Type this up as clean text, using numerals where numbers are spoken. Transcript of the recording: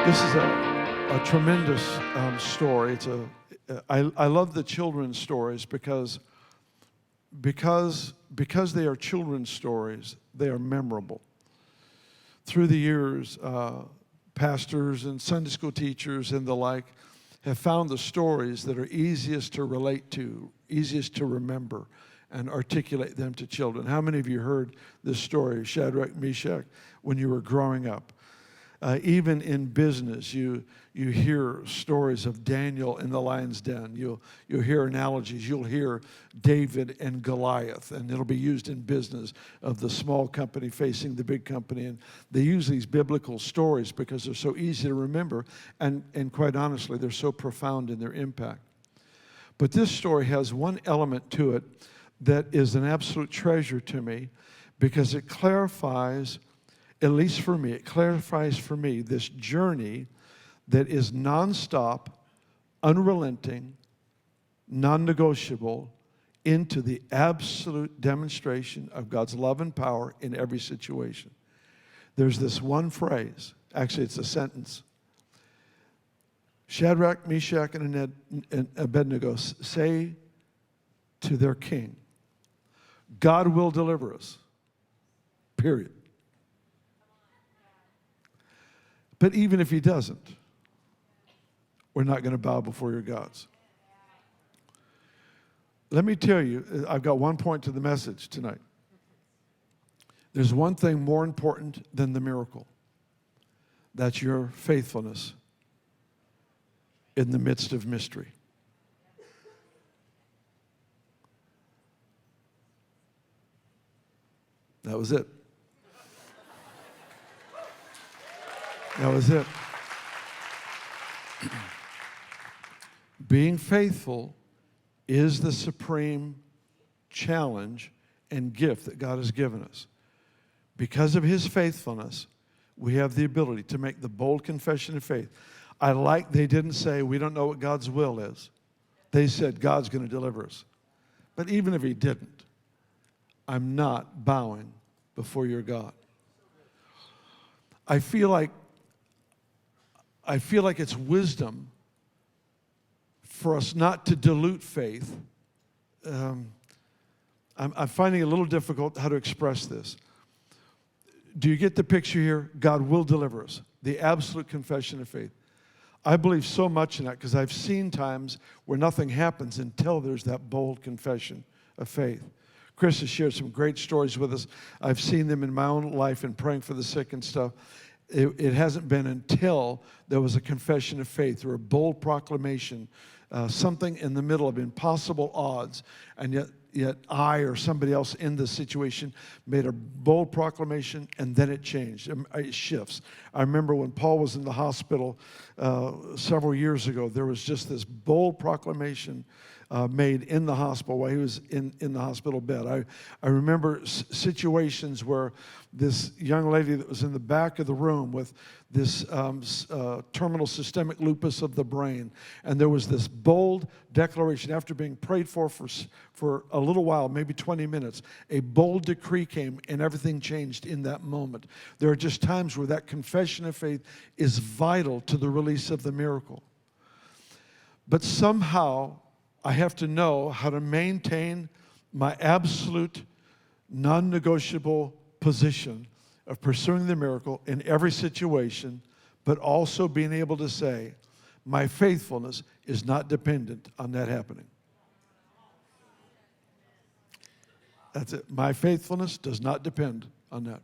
This is a tremendous story. I love the children's stories because they are children's stories, they are memorable. Through the years, pastors and Sunday school teachers and the like have found the stories that are easiest to relate to, easiest to remember, and articulate them to children. How many of you heard this story, Shadrach, Meshach, when you were growing up? Even in business, you hear stories of Daniel in the lion's den. You'll hear analogies. You'll hear David and Goliath, and it'll be used in business of the small company facing the big company. And they use these biblical stories because they're so easy to remember, and quite honestly, they're so profound in their impact. But this story has one element to it that is an absolute treasure to me because it clarifies, at least for me, it clarifies for me this journey that is nonstop, unrelenting, non-negotiable into the absolute demonstration of God's love and power in every situation. There's this one phrase, actually it's a sentence. Shadrach, Meshach, and Abednego say to their king, God will deliver us, period. But even if he doesn't, we're not going to bow before your gods. Let me tell you, I've got one point to the message tonight. There's one thing more important than the miracle. That's your faithfulness in the midst of mystery. That was it. That was it. Being faithful is the supreme challenge and gift that God has given us. Because of his faithfulness, we have the ability to make the bold confession of faith. I like they didn't say, we don't know what God's will is. They said, God's going to deliver us. But even if he didn't, I'm not bowing before your God. I feel like it's wisdom for us not to dilute faith. I'm finding it a little difficult how to express this. Do you get the picture here? God will deliver us. The absolute confession of faith. I believe so much in that because I've seen times where nothing happens until there's that bold confession of faith. Chris has shared some great stories with us. I've seen them in my own life and praying for the sick and stuff. It hasn't been until there was a confession of faith or a bold proclamation, something in the middle of impossible odds, and yet I or somebody else in the situation made a bold proclamation, and then it changed. It shifts. I remember when Paul was in the hospital several years ago, there was just this bold proclamation made in the hospital while he was in the hospital bed. I remember situations where this young lady that was in the back of the room with this terminal systemic lupus of the brain, and there was this bold declaration after being prayed for a little while, maybe 20 minutes, a bold decree came and everything changed in that moment. There are just times where that confession of faith is vital to the release of the miracle. But somehow, I have to know how to maintain my absolute non-negotiable position of pursuing the miracle in every situation, but also being able to say, my faithfulness is not dependent on that happening. That's it. My faithfulness does not depend on that.